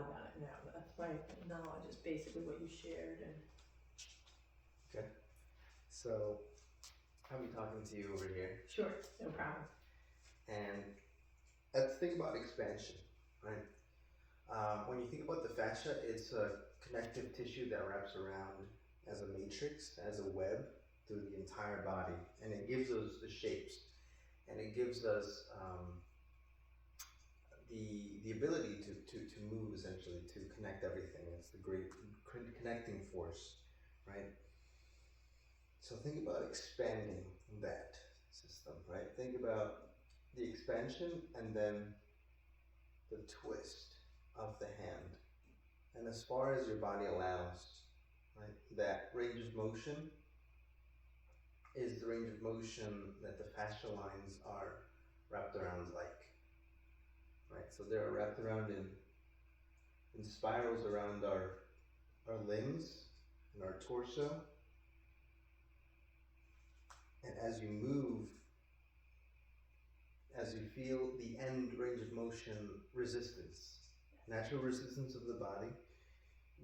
I got it now. That's my knowledge, is basically what you shared. And Okay. So I'll be talking to you over here. sure, no problem. And let's think about expansion, right? When you think about the fascia, it's a connective tissue that wraps around as a matrix, as a web through the entire body, and it gives us the shapes, and it gives us the ability to move, essentially, to connect everything. It's the great connecting force, right? So think about expanding that system, right? Think about the expansion and then the twist of the hand. And as far as your body allows, right, that range of motion is the range of motion that the fascial lines are wrapped around like, right? So they're wrapped around in spirals around our limbs and our torso. And as you move, as you feel the end range of motion resistance, natural resistance of the body,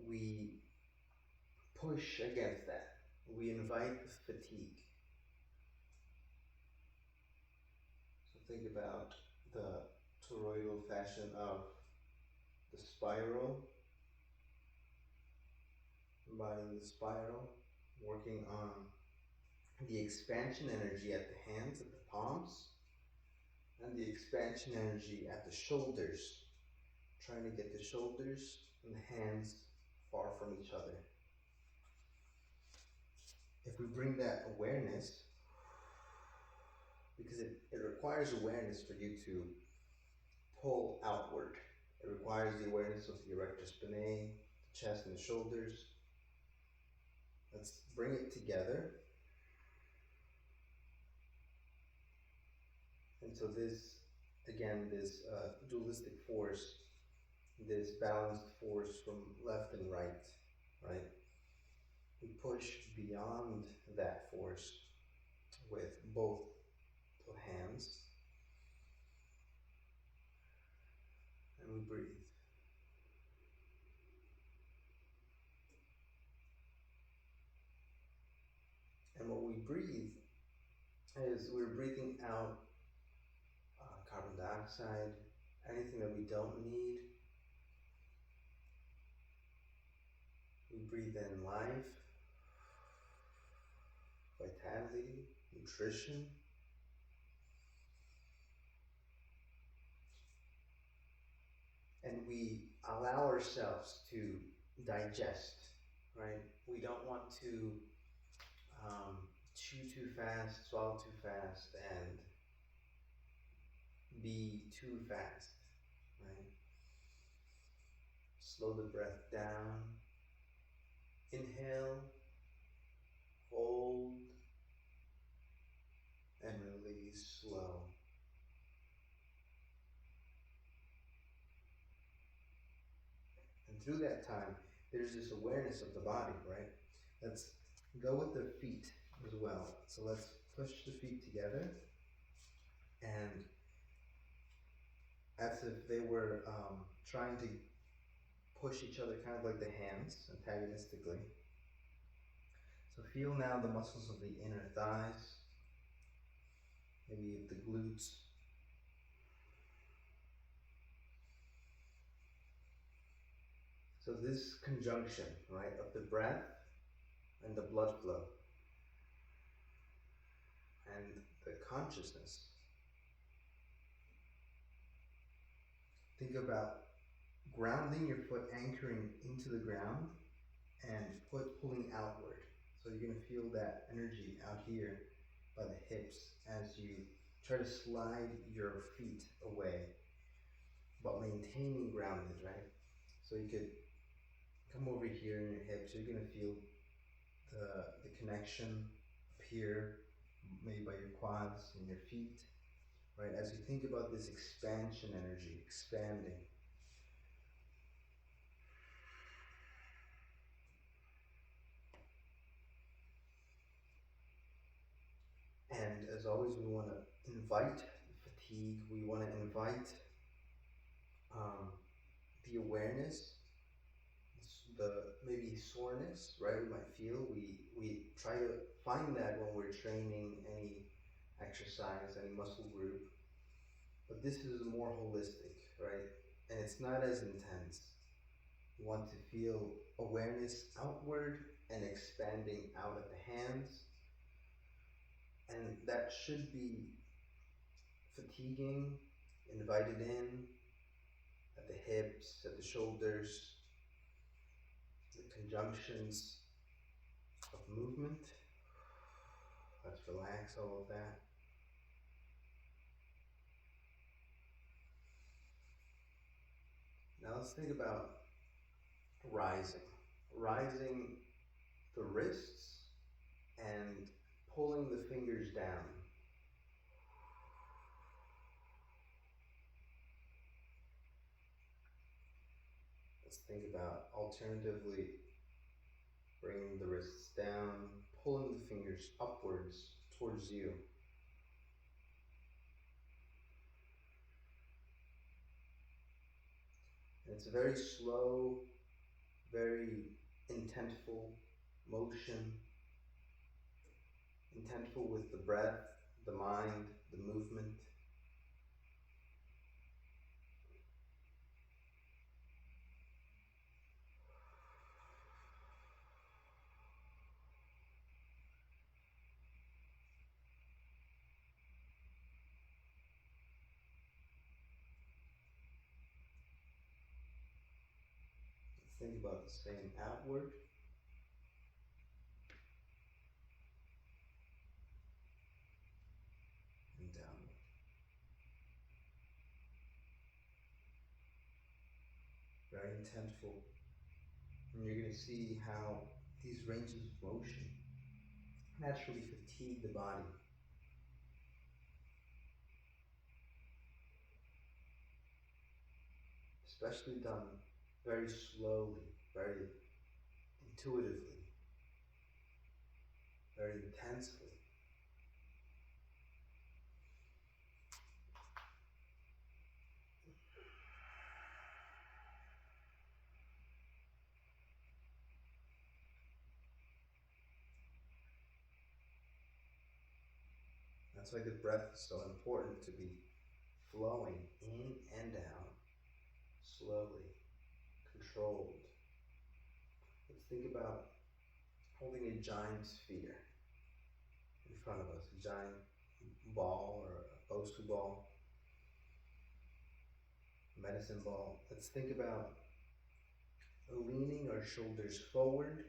we push against that. We invite fatigue. So think about the toroidal fashion of the spiral, embodying the spiral, working on the expansion energy at the hands, at the palms, and the expansion energy at the shoulders, trying to get the shoulders and the hands far from each other. If we bring that awareness, because it requires awareness for you to pull outward. It requires the awareness of the erector spinae, the chest and the shoulders. Let's bring it together. And so this, again, this dualistic force, this balanced force from left and right, right? We push beyond that force with both hands. And we breathe. And what we breathe is we're breathing out carbon dioxide, anything that we don't need. We breathe in life, vitality, nutrition. And we allow ourselves to digest, right? We don't want to chew too fast, swallow too fast, and be too fast, right? Slow the breath down. Inhale, hold, and release slow. And through that time, there's this awareness of the body, right? Let's go with the feet as well. So let's push the feet together, and as if they were trying to push each other, kind of like the hands, antagonistically. So feel now the muscles of the inner thighs, maybe the glutes. So this conjunction, right, of the breath and the blood flow and the consciousness. Think about grounding your foot, anchoring into the ground, and foot pulling outward. So you're going to feel that energy out here by the hips as you try to slide your feet away, but maintaining grounded, right? So you could come over here in your hips. You're going to feel the connection up here, maybe by your quads and your feet, right? As you think about this expansion energy, expanding. And as always, we want to invite fatigue. We want to invite the awareness, the maybe soreness, right? We might feel, we try to find that when we're training any exercise, any muscle group. But this is more holistic, right? And it's not as intense. You want to feel awareness outward and expanding out at the hands. And that should be fatiguing, invited in, at the hips, at the shoulders, the conjunctions of movement. Let's relax all of that. Now let's think about rising. Rising the wrists and pulling the fingers down. Let's think about alternatively bringing the wrists down, pulling the fingers upwards towards you. And it's a very slow, very intentful motion, intentful with the breath, the mind, the movement. Think about the same outward. And downward. Very intentful. And you're going to see how these ranges of motion naturally fatigue the body. Especially done very slowly, very intuitively, very intensely. That's why the breath is so important, to be flowing in and out, slowly, controlled. Let's think about holding a giant sphere in front of us, a giant ball or a Bosu ball, medicine ball. Let's think about leaning our shoulders forward,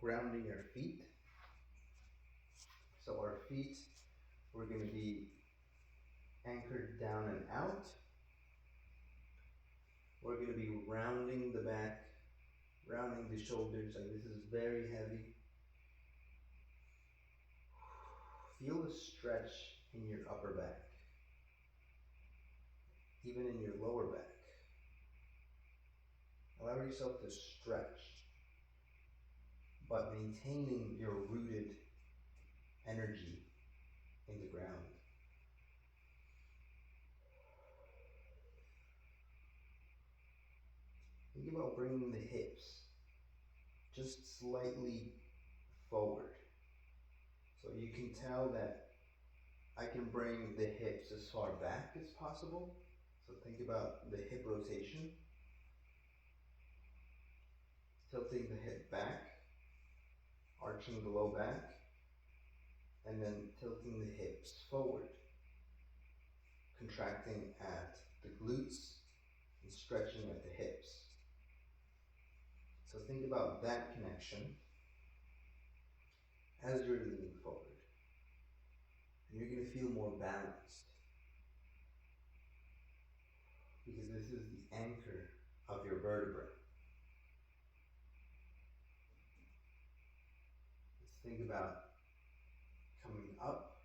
grounding our feet. So our feet, we're going to be anchored down and out. We're going to be rounding the back, rounding the shoulders, and this is very heavy. Feel the stretch in your upper back, even in your lower back. Allow yourself to stretch, but maintaining your rooted energy in the ground. Think about bringing the hips just slightly forward. So you can tell that I can bring the hips as far back as possible. So think about the hip rotation. Tilting the hip back, arching the low back, and then tilting the hips forward, contracting at the glutes and stretching at the hips. So think about that connection as you're leaning forward. And you're going to feel more balanced, because this is the anchor of your vertebrae. Let's think about coming up,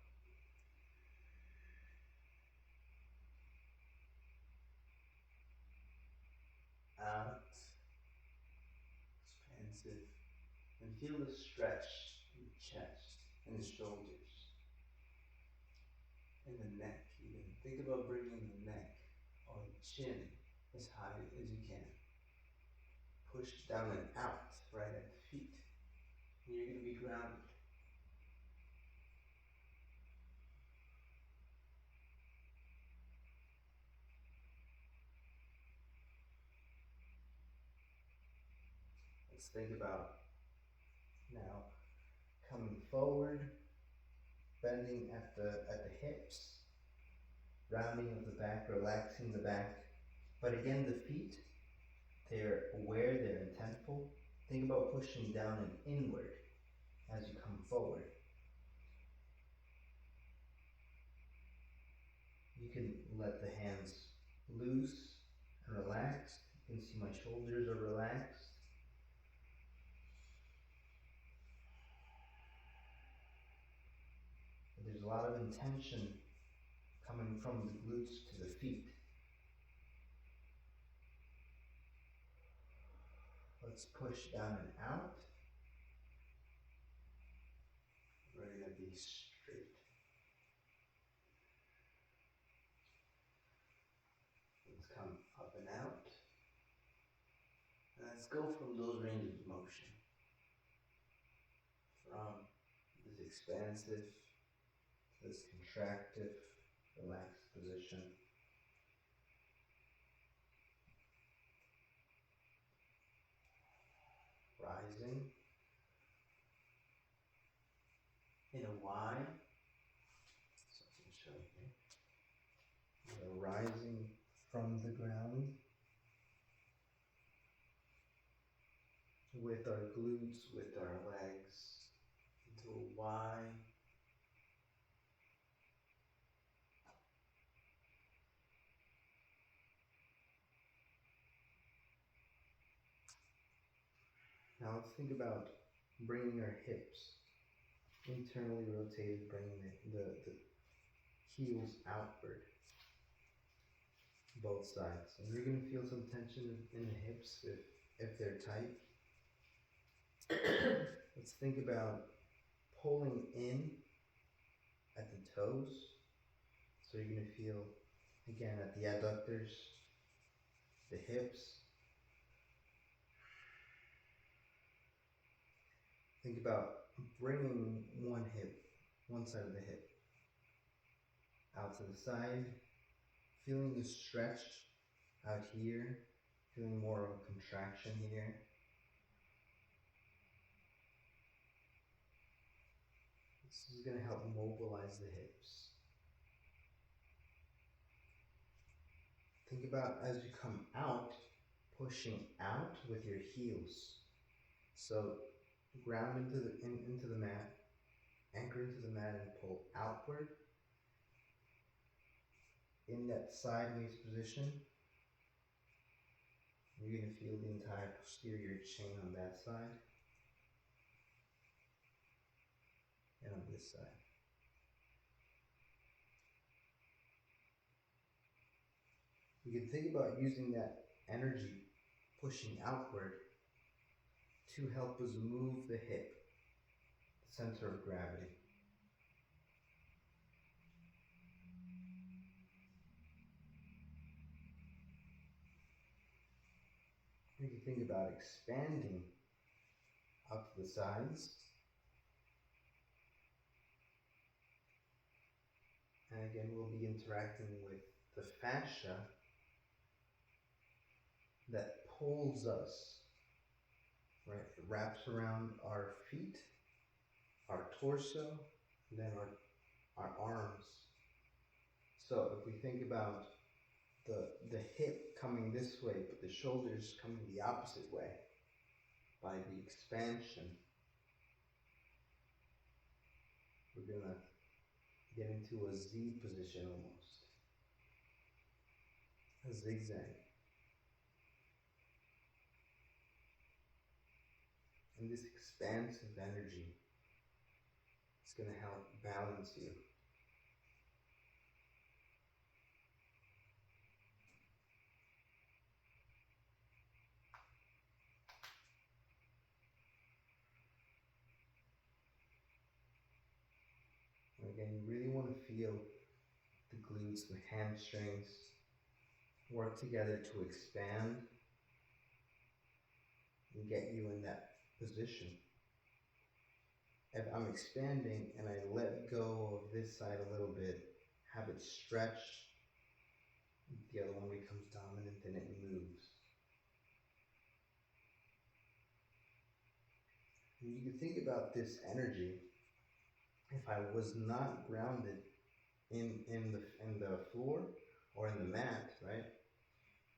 out, expansive, and feel the stretch in the chest and the shoulders, and the neck even. Think about bringing the neck or the chin as high as you can. Push down and out, right at the feet. And you're going to be grounded. Let's think about now coming forward, bending at the hips, rounding of the back, relaxing the back. But again, the feet, they're aware, they're intentful. Think about pushing down and inward as you come forward. You can let the hands loose and relax. You can see my shoulders are relaxed. There's a lot of intention coming from the glutes to the feet. Let's push down and out. We're going to be straight. Let's come up and out. And let's go from those ranges of motion. From this expansive to this contractive, relaxed position. Rising in a Y. So I can show you. We're rising from the ground with our glutes, with our legs, into a Y. Now let's think about bringing our hips internally rotated, bringing the heels outward, both sides. And you're going to feel some tension in the hips if they're tight. Let's think about pulling in at the toes. So you're going to feel, again, at the adductors, the hips. Think about bringing one side of the hip out to the side, feeling the stretch out here, feeling more of a contraction here. This is going to help mobilize the hips. Think about as you come out, pushing out with your heels. So ground into the mat, anchor into the mat and pull outward in that sideways position. You're going to feel the entire posterior chain on that side and on this side. You can think about using that energy pushing outward to help us move the hip, the center of gravity. You can think about expanding out to the sides. And again, we'll be interacting with the fascia that pulls us, right? It wraps around our feet, our torso, and then our arms. So if we think about the hip coming this way, but the shoulders coming the opposite way by the expansion, we're going to get into a Z position almost, a zigzag. And this expansive energy is going to help balance you. And again, you really want to feel the glutes, the hamstrings, work together to expand and get you in that position. If I'm expanding and I let go of this side a little bit, have it stretch, the other one becomes dominant and it moves. And you can think about this energy. If I was not grounded in the floor or in the mat, right,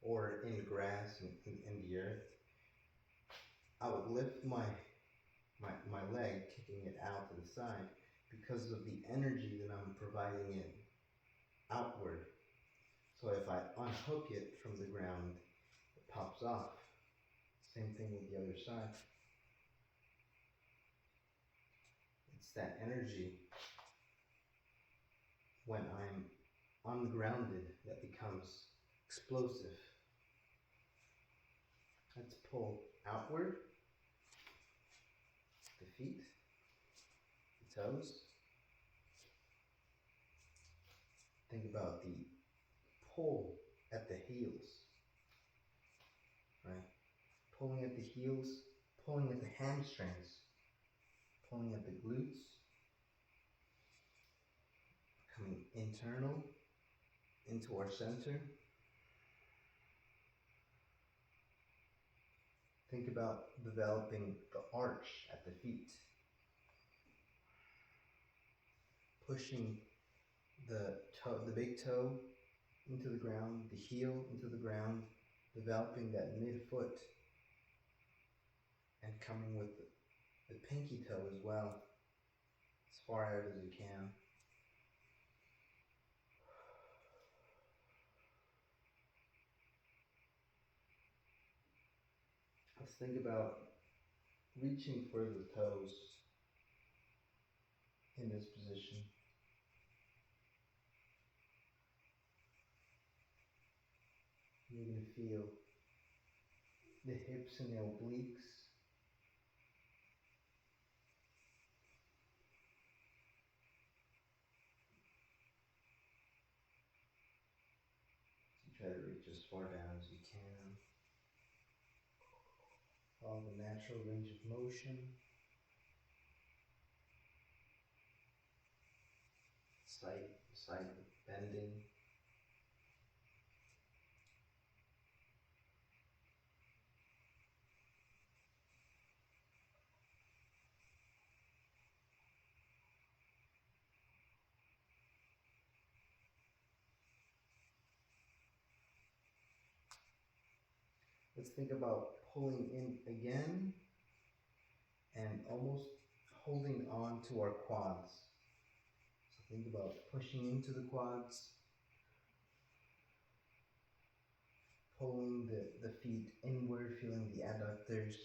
or in the grass in the earth, I would lift my leg, kicking it out to the side, because of the energy that I'm providing in outward. So if I unhook it from the ground, it pops off. Same thing with the other side. It's that energy when I'm ungrounded that becomes explosive. Let's pull outward, the feet, the toes. Think about the pull at the heels, right? Pulling at the heels, pulling at the hamstrings, pulling at the glutes, coming internal into our center. Think about developing the arch at the feet, pushing the big toe into the ground, the heel into the ground, developing that midfoot, and coming with the pinky toe as well, as far out as you can. Let's think about reaching for the toes in this position. You're going to feel the hips and the obliques. So try to reach as far down as you can. Follow the natural range of motion. Side bending. Let's think about pulling in again and almost holding on to our quads. So think about pushing into the quads, pulling the feet inward, feeling the adductors.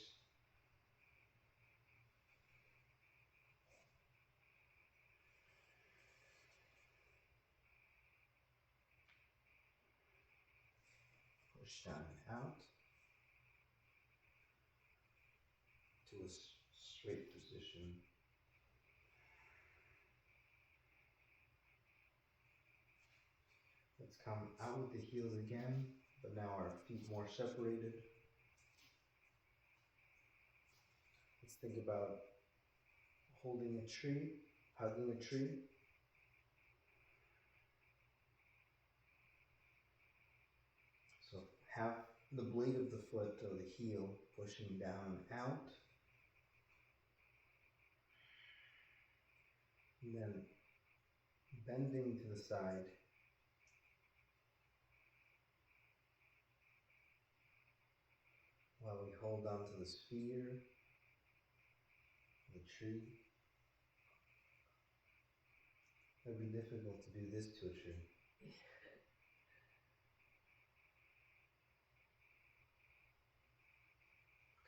Push down and out to a straight position. Let's come out with the heels again, but now our feet more separated. Let's think about holding a tree, hugging a tree. So have the blade of the foot or the heel pushing down and out. And then bending to the side. While we hold on to the sphere, the tree. It would be difficult to do this to a tree.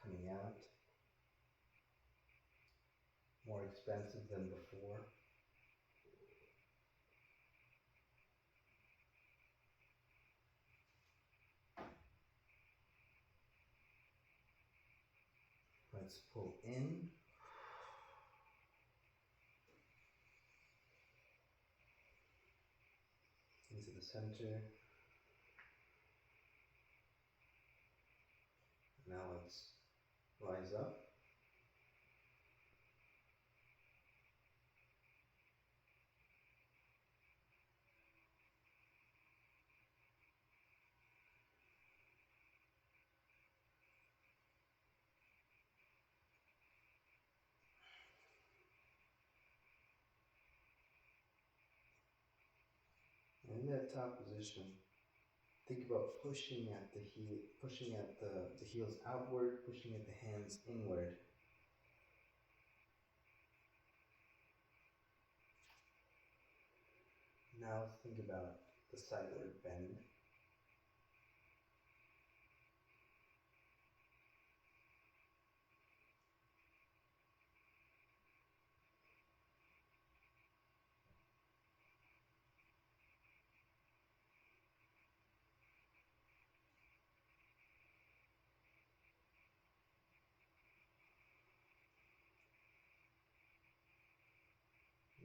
Coming out. More expensive than before. Let's pull in. Into the center. rise up. And in that top position, think about pushing at the heel, pushing at the heels outward, pushing at the hands inward. Now think about the sideward bend.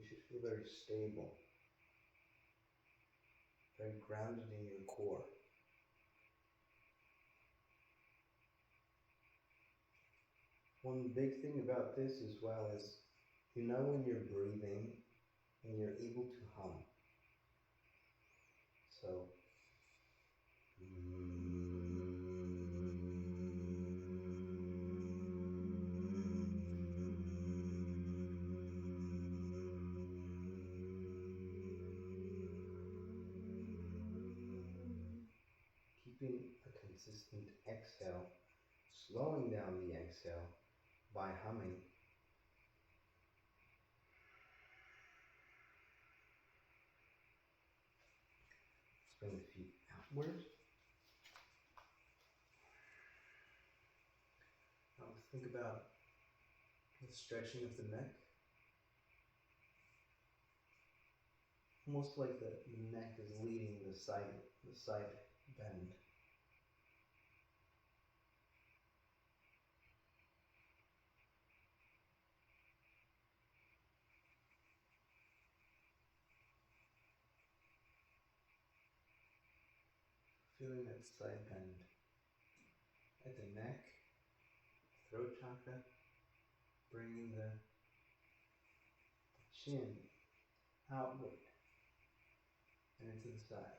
You should feel very stable, very grounded in your core. One big thing about this as well is, you know when you're breathing and you're able to hum. So, keeping a consistent exhale, slowing down the exhale by humming. Bring the feet outward. Now think about the stretching of the neck. Almost like the neck is leading the side bend. Feeling that side bend at the neck, throat chakra, bringing the chin outward and into the side.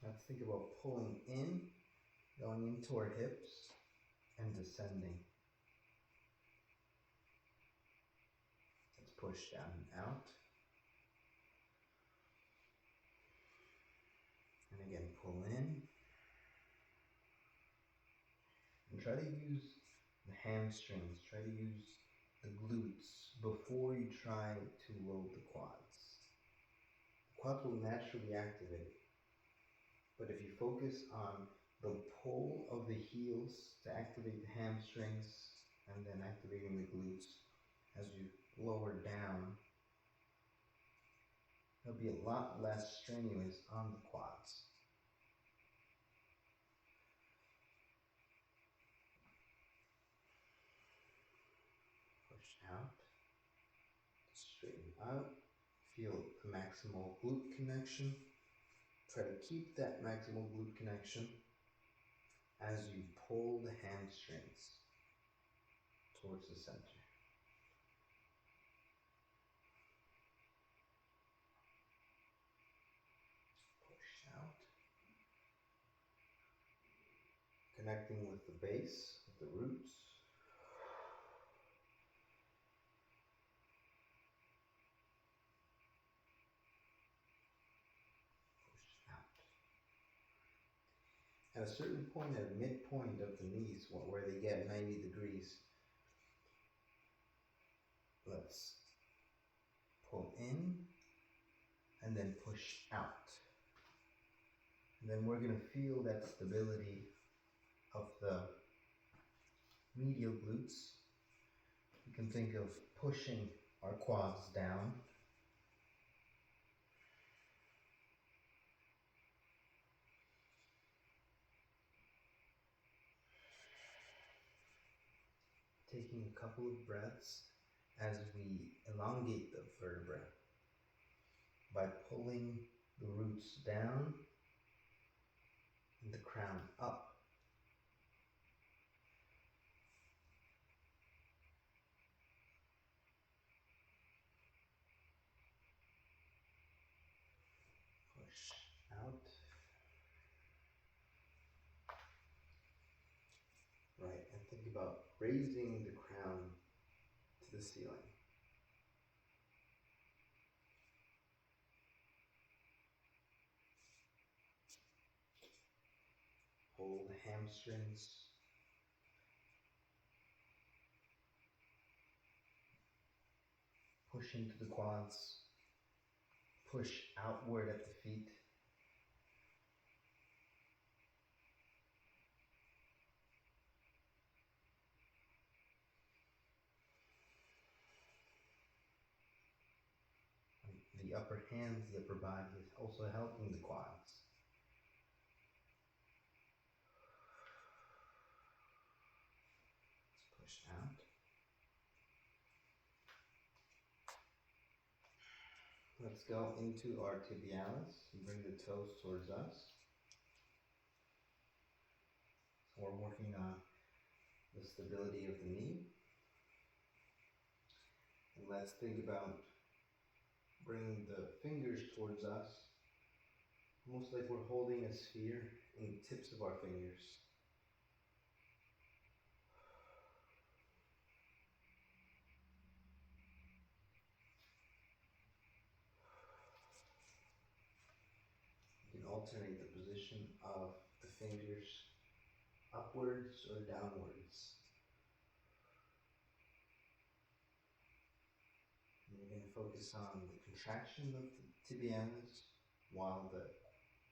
Now think about pulling in, going into our hips, and descending. Let's push down and out. And again, pull in. And try to use the hamstrings, try to use the glutes before you try to load the quads. The quads will naturally activate. But if you focus on the pull of the heels to activate the hamstrings and then activating the glutes as you lower down, it'll be a lot less strenuous on the quads. Push out, straighten out, feel the maximal glute connection. Try to keep that maximal glute connection as you pull the hamstrings towards the center. Push out. Connecting with the base, with the roots. Push out. At a certain point, at a midpoint of the knees, where they get 90 degrees, let's pull in and then push out. And then we're going to feel that stability of the medial glutes You can think of pushing our quads down. Taking a couple of breaths as we elongate the vertebra by pulling the roots down and the crown up. Push out. Right, and think about raising the crown to the ceiling. Hold the hamstrings. Push into the quads. Push outward at the feet. The upper hands, the upper body is also helping the quads. Let's push out. Let's go into our tibialis and bring the toes towards us. So we're working on the stability of the knee. And let's think about bringing the fingers towards us, almost like we're holding a sphere in the tips of our fingers. You can alternate the position of the fingers upwards or downwards. And you're going to focus on the contraction of the tibialis while the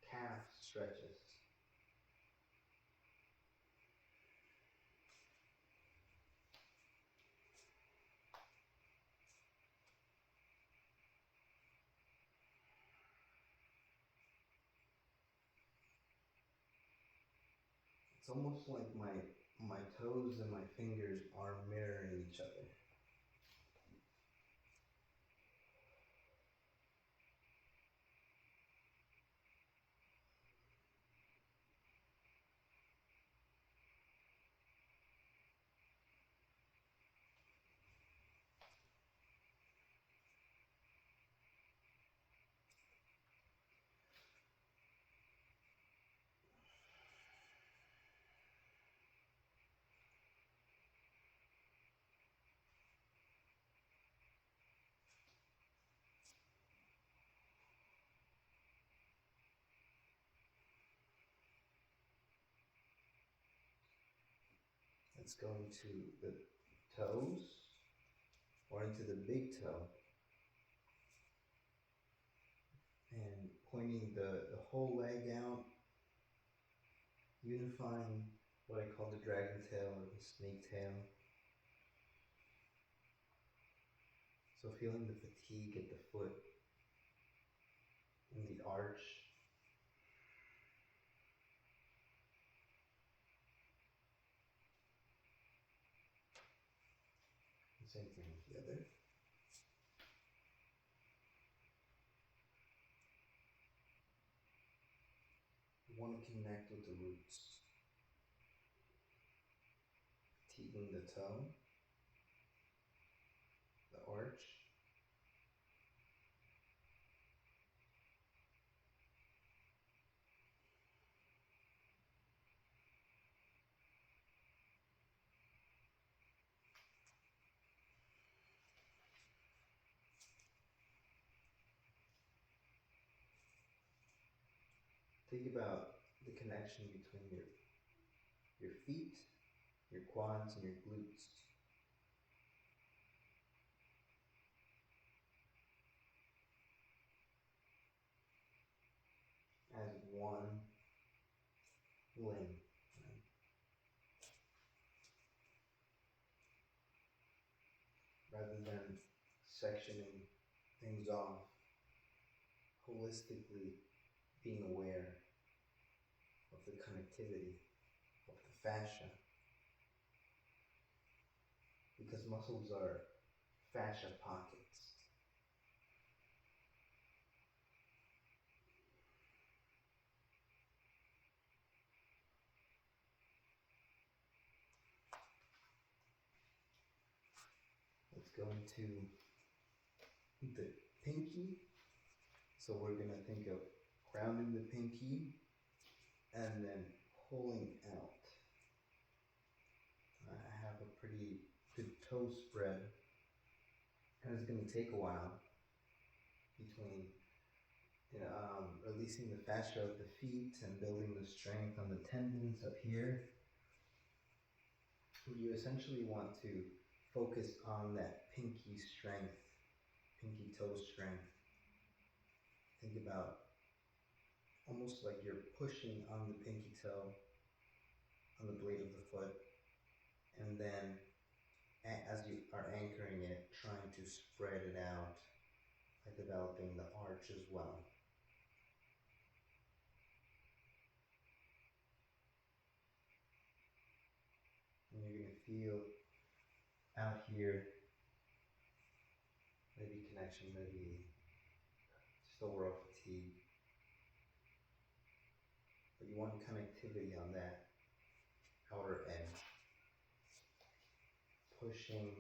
calf stretches. It's almost like my toes and my fingers are mirroring each other. Let's go into the toes or into the big toe and pointing the whole leg out, unifying what I call the dragon tail or the snake tail. So feeling the fatigue at the foot and the arch. Same thing with the other. You want to connect with the roots. Fatiguing the toe, the arch. Think about the connection between your feet, your quads, and your glutes. As one limb. Right? rather than sectioning things off, holistically being aware of the connectivity of the fascia, because muscles are fascia pockets. Let's go into the pinky. So we're going to think of grounding the pinky and then pulling out. I have a pretty good toe spread, and it's going to take a while between releasing the fascia of the feet and building the strength on the tendons up here. You essentially want to focus on that pinky strength, pinky toe strength. Think about almost like you're pushing on the pinky toe, on the blade of the foot, and then as you are anchoring it, trying to spread it out by developing the arch as well. And you're going to feel out here, maybe connection, maybe just overall fatigue. But you want connectivity on that outer edge, pushing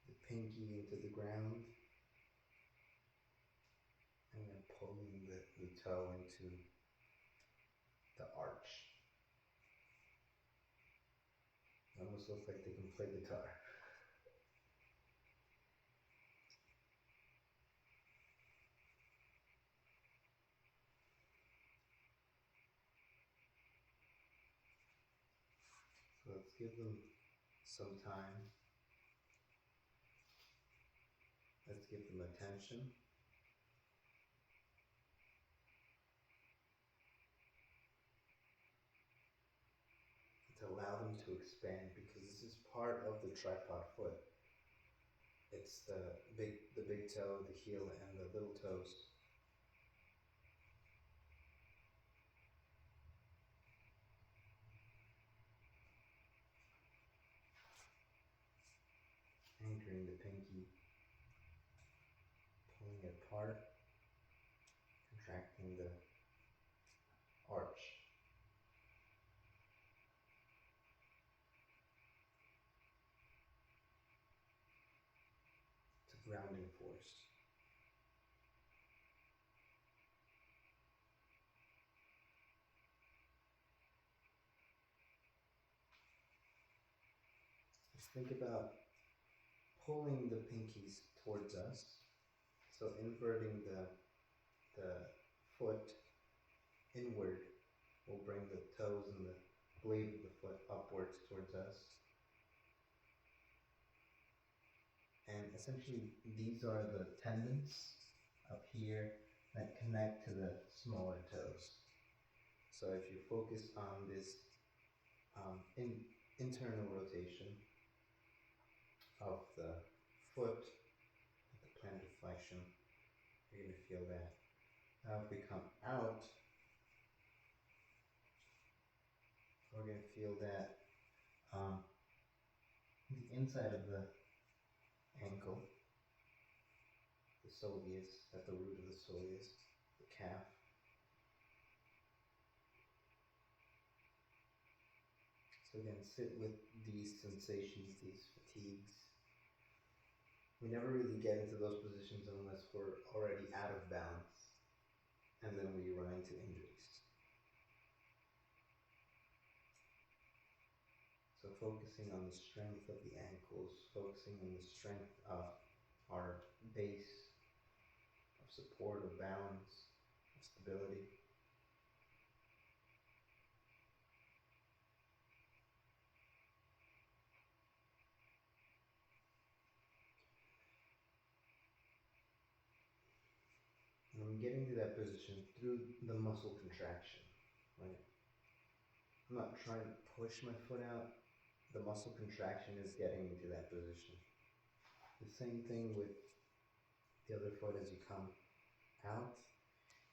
the pinky into the ground and then pulling the toe into the arch. It almost looks like they can play guitar. So let's give them some time. Let's give them attention. To allow them to expand, because this is part of the tripod foot. It's the big toe, the heel, and the little toes. Anchoring the pinky, pulling it apart, contracting the arch. It's a grounding force. Just think about pulling the pinkies towards us. So inverting the foot inward will bring the toes and the blade of the foot upwards towards us. And essentially these are the tendons up here that connect to the smaller toes. So if you focus on this internal rotation of the foot, the plantar flexion, you're going to feel that. Now if we come out, we're going to feel that the inside of the ankle, the soleus, at the root of the soleus, the calf. So again, sit with these sensations, these fatigues. We never really get into those positions unless we're already out of balance, and then we run into injuries. So focusing on the strength of the ankles, focusing on the strength of our base, of support, of balance, of stability. And I'm getting to that position through the muscle contraction, right? I'm not trying to push my foot out. The muscle contraction is getting me to that position. The same thing with the other foot as you come out.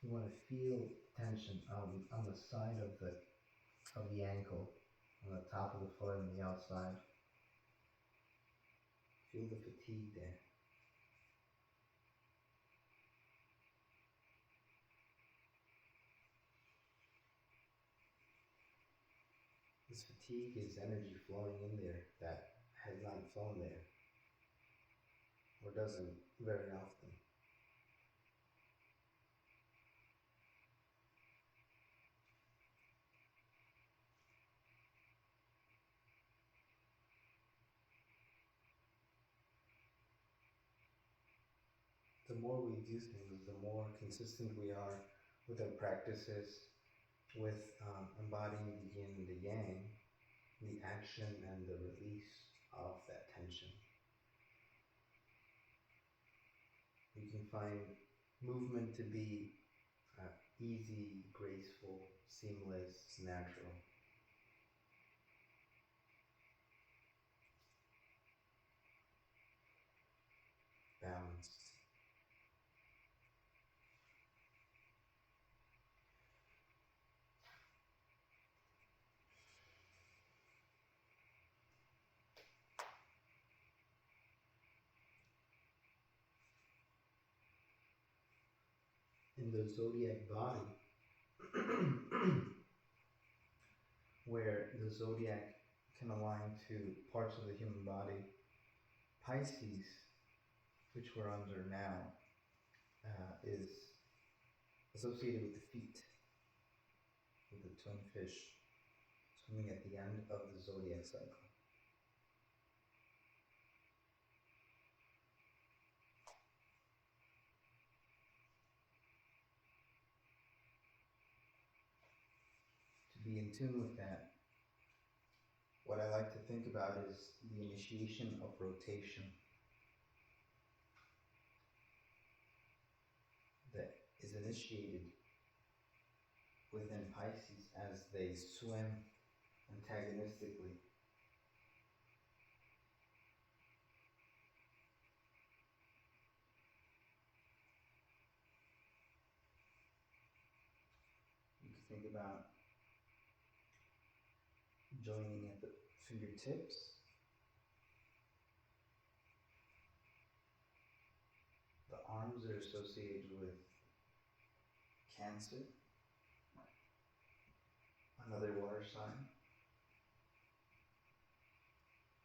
You want to feel tension on the side of the ankle, on the top of the foot and the outside. Feel the fatigue there. This fatigue is energy flowing in there that has not flown there, or doesn't very often. The more we do things, the more consistent we are with our practices, with embodying the yin and the yang, the action and the release of that tension. You can find movement to be easy, graceful, seamless, natural. Balanced. In the zodiac body, where the zodiac can align to parts of the human body, Pisces, which we're under now, is associated with the feet, with the twin fish swimming at the end of the zodiac cycle. To be in tune with that, what I like to think about is the initiation of rotation that is initiated within Pisces as they swim antagonistically. You can think about joining at the fingertips, the arms are associated with Cancer, another water sign.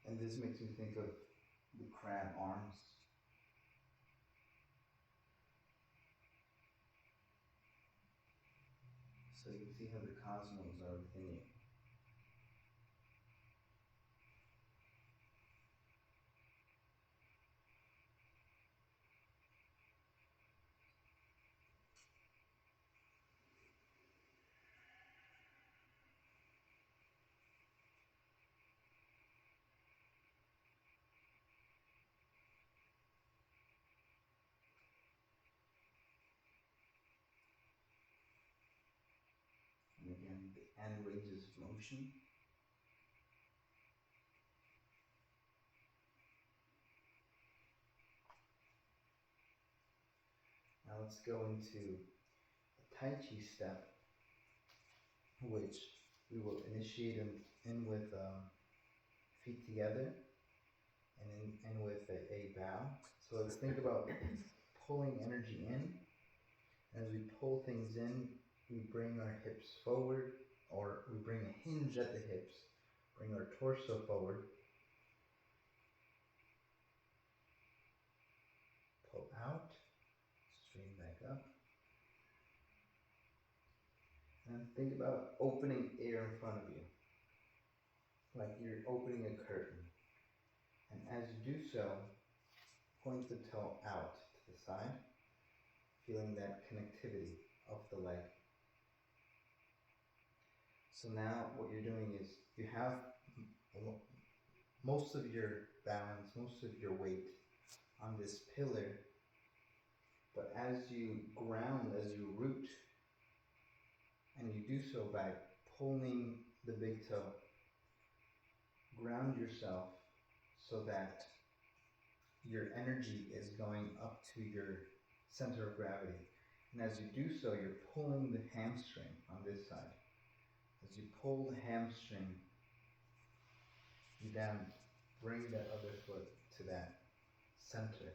And this makes me think of the crab arms. So you can see how the cosmos are within you. And again, the N ranges of motion. Now let's go into a Tai Chi step, which we will initiate in with feet together and in with a bow. So let's think about pulling energy in. As we pull things in, we bring our hips forward, or we bring a hinge at the hips, bring our torso forward, pull out, straighten back up. And think about opening air in front of you, like you're opening a curtain. And as you do so, point the toe out to the side, feeling that connectivity of the leg. So now what you're doing is you have most of your balance, most of your weight on this pillar, but as you ground, as you root, and you do so by pulling the big toe, ground yourself so that your energy is going up to your center of gravity. And as you do so, you're pulling the hamstring on this side. As you pull the hamstring, you then bring that other foot to that center.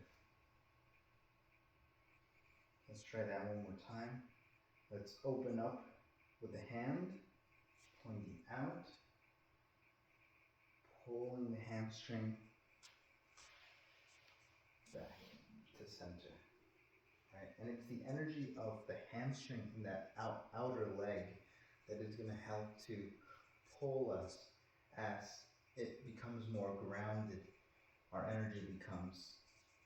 Let's try that one more time. Let's open up with the hand, pointing out, pulling the hamstring back to center. Right? And it's the energy of the hamstring in that outer leg that is going to help to pull us as it becomes more grounded. Our energy becomes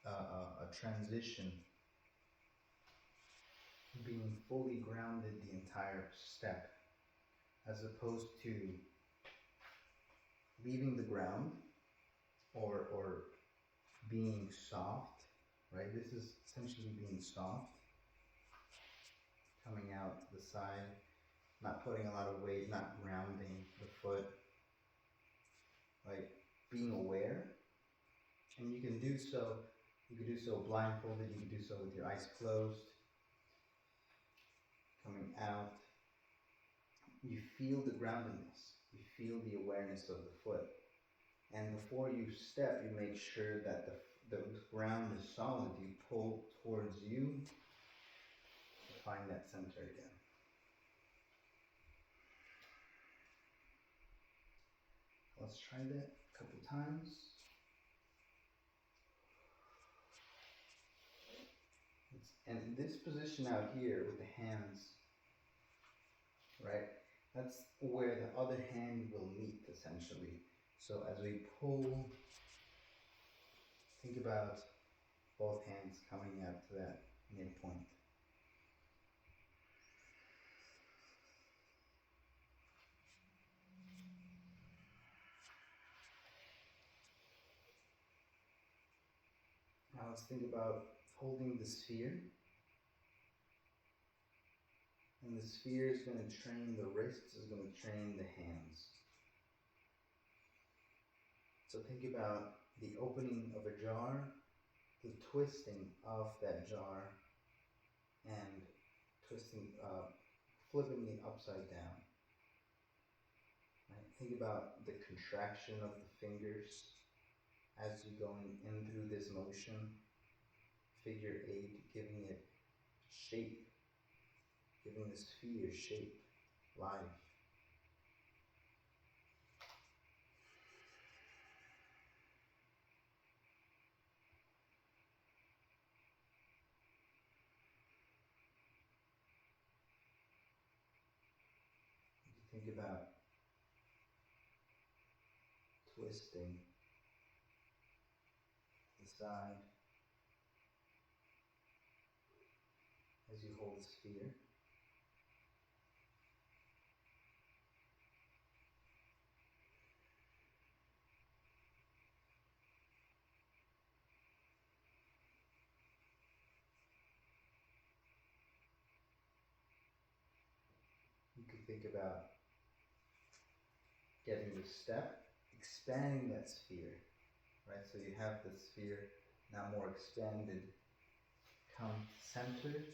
a transition, being fully grounded the entire step, as opposed to leaving the ground or being soft, right? This is essentially being soft, coming out to the side, not putting a lot of weight, not grounding the foot, like being aware. And you can do so blindfolded, you can do so with your eyes closed, coming out. You feel the groundedness, you feel the awareness of the foot. And before you step, you make sure that the ground is solid. You pull towards you to find that center again. Let's try that a couple times. And this position out here with the hands, right? That's where the other hand will meet, essentially. So as we pull, think about both hands coming out to that midpoint. Now let's think about holding the sphere. And the sphere is going to train the wrists, is going to train the hands. So think about the opening of a jar, the twisting of that jar, and twisting, flipping it upside down. Right? Think about the contraction of the fingers as you're going in through this motion. Figure 8, giving it shape, giving the sphere shape, life. Think about twisting the side as you hold the sphere. You can think about getting the step, expanding that sphere, right? So you have the sphere now more expanded, come centered,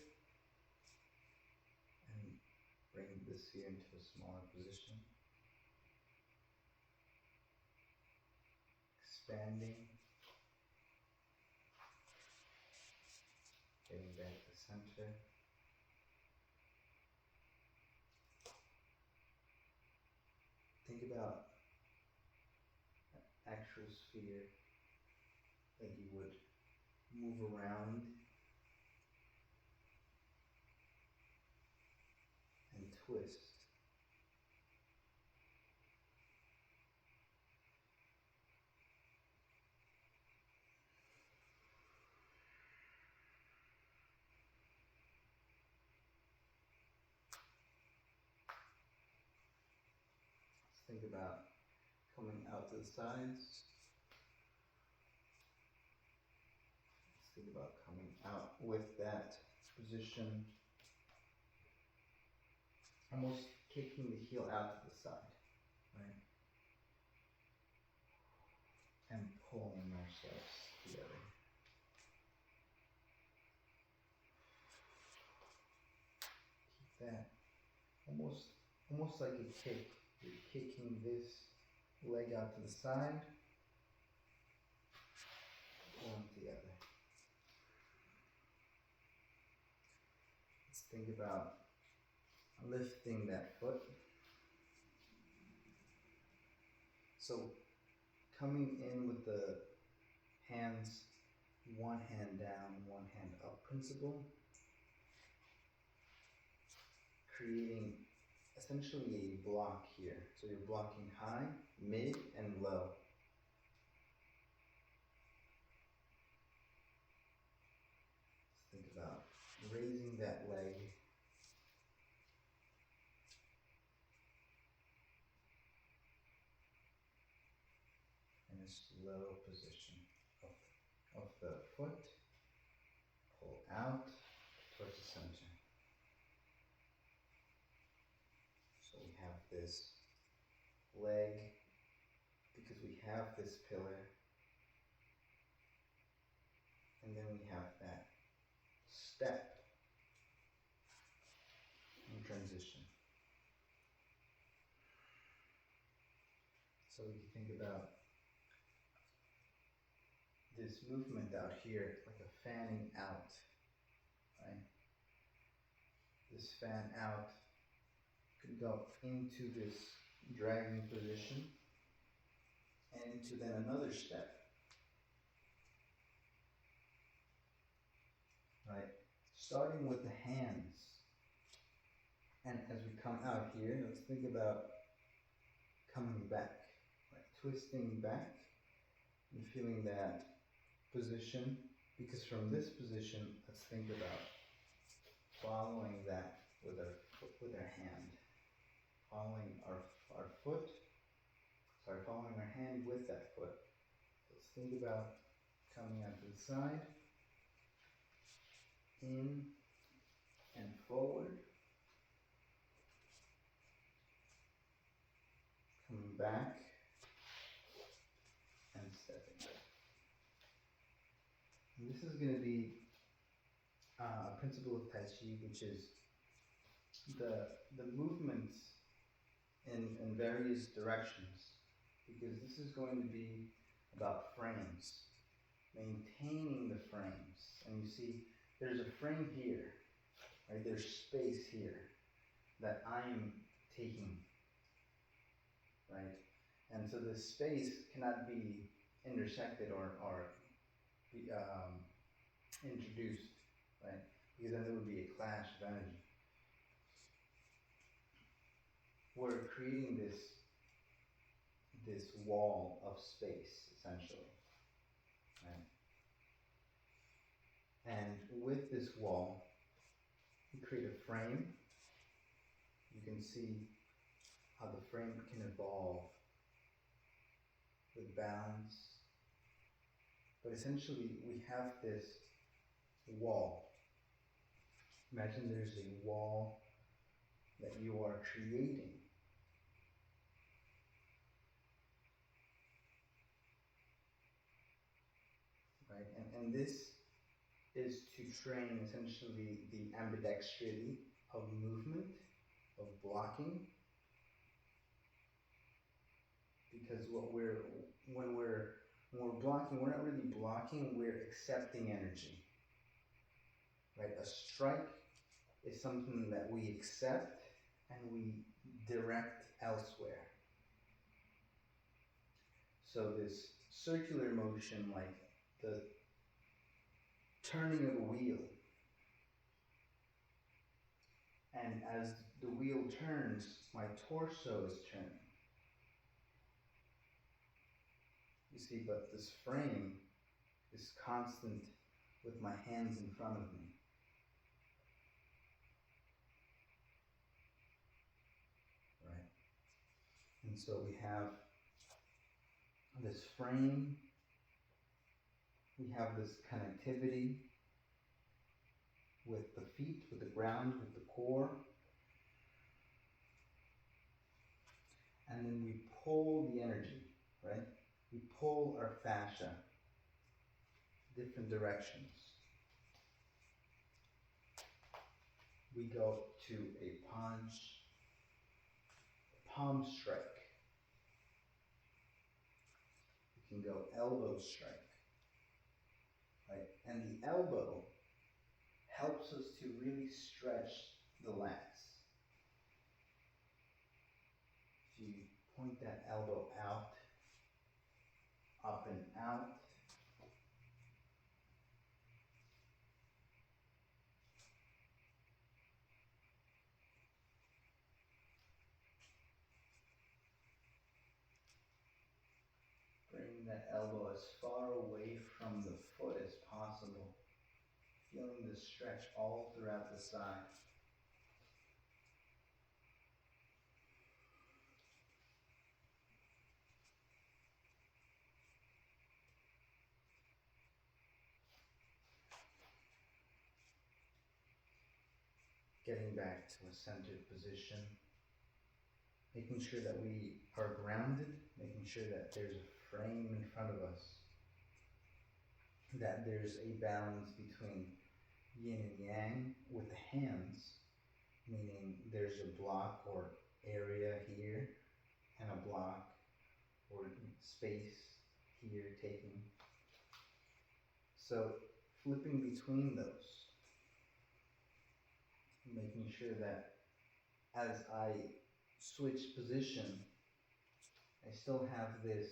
and bring the sphere into a smaller position. Expanding, getting back to center. Think about an actual sphere that you would move around and twist. Think about coming out to the sides. Let's think about coming out with that position, almost kicking the heel out to the side, right? And pulling ourselves together. almost like a kick. You're kicking this leg out to the side, one to the other. Let's think about lifting that foot. So coming in with the hands, one hand down, one hand up principle, creating essentially a block here. So you're blocking high, mid, and low. Let's think about raising that leg in a slow position of the foot, pull out towards the center. So we have this leg, because we have this pillar, and then we have that step in transition. So we can think about this movement out here, like a fanning out, right? This fan out could go into this dragging position and into then another step, right? Starting with the hands. And as we come out here, let's think about coming back, right? Twisting back and feeling that position, because from this position, let's think about following that with our hand, following following our hand with that foot. Let's think about coming out to the side, in and forward, coming back and stepping back. And this is going to be a principle of Tai Chi, which is the movements in various directions, because this is going to be about frames, maintaining the frames. And you see, there's a frame here, right? There's space here that I'm taking, right? And so this space cannot be intersected or be introduced, right? Because then there would be a clash of energy. We're creating this wall of space, essentially, right? And with this wall, we create a frame. You can see how the frame can evolve with bounds. But essentially, we have this wall. Imagine there's a wall that you are creating. Right? And this is to train essentially the ambidextrity of movement, of blocking. Because when we're blocking, we're not really blocking, we're accepting energy. Right? A strike is something that we accept and we direct elsewhere. So this circular motion, like the turning of a wheel, and as the wheel turns, my torso is turning. You see, but this frame is constant with my hands in front of me. Right? And so we have this frame, we have this connectivity with the feet, with the ground, with the core. And then we pull the energy, right? We pull our fascia different directions. We go to a punch, palm strike. You can go elbow strike. Right? And the elbow helps us to really stretch the lats. If you point that elbow out, up and out, bring that elbow as far away from the foot as possible, feeling the stretch all throughout the side. Getting back to a centered position, making sure that we are grounded, making sure that there's a frame in front of us, that there's a balance between yin and yang with the hands, meaning there's a block or area here and a block or space here taking. So flipping between those, making sure that as I switch position, I still have this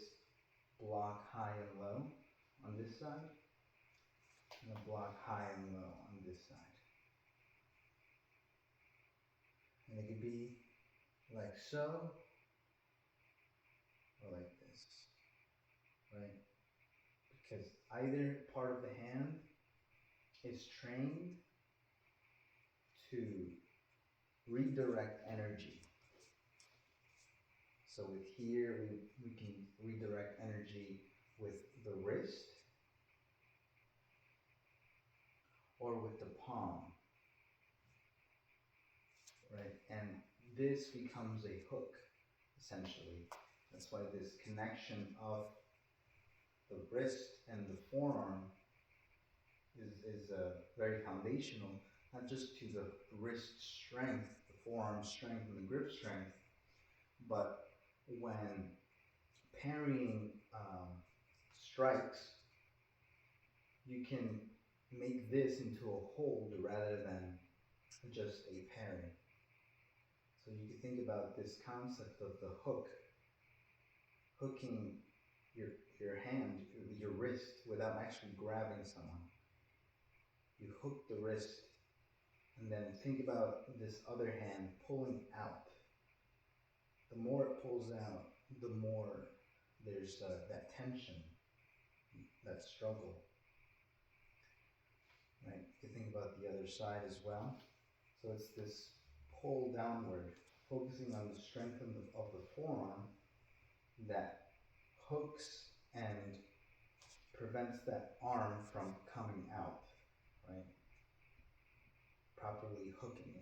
block high and low on this side, and a block high and low on this side. And it could be like so, or like this, right? Because either part of the hand is trained to redirect energy. So with here, we can redirect energy with the wrist or with the palm, right? And this becomes a hook, essentially. That's why this connection of the wrist and the forearm is very foundational, not just to the wrist strength, the forearm strength, and the grip strength, but when parrying strikes, you can make this into a hold rather than just a parry. So you can think about this concept of the hook, hooking your hand, your wrist, without actually grabbing someone. You hook the wrist, and then think about this other hand pulling out. The more it pulls out, the more there's that tension, that struggle. Right? You can think about the other side as well. So it's this pull downward, focusing on the strength of the forearm that hooks and prevents that arm from coming out, right? Properly hooking it.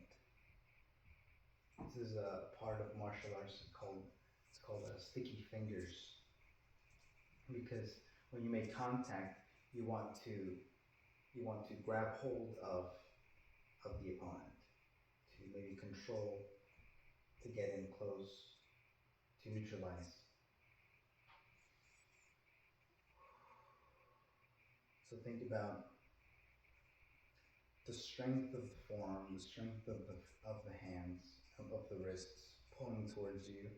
This is a part of martial arts called sticky fingers, because when you make contact, you want to grab hold of the opponent, to maybe control, to get in close, to neutralize. So think about the strength of the forearm, the strength of the hands, of the wrists pulling towards you,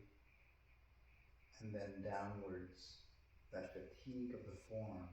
and then downwards, that fatigue of the forearm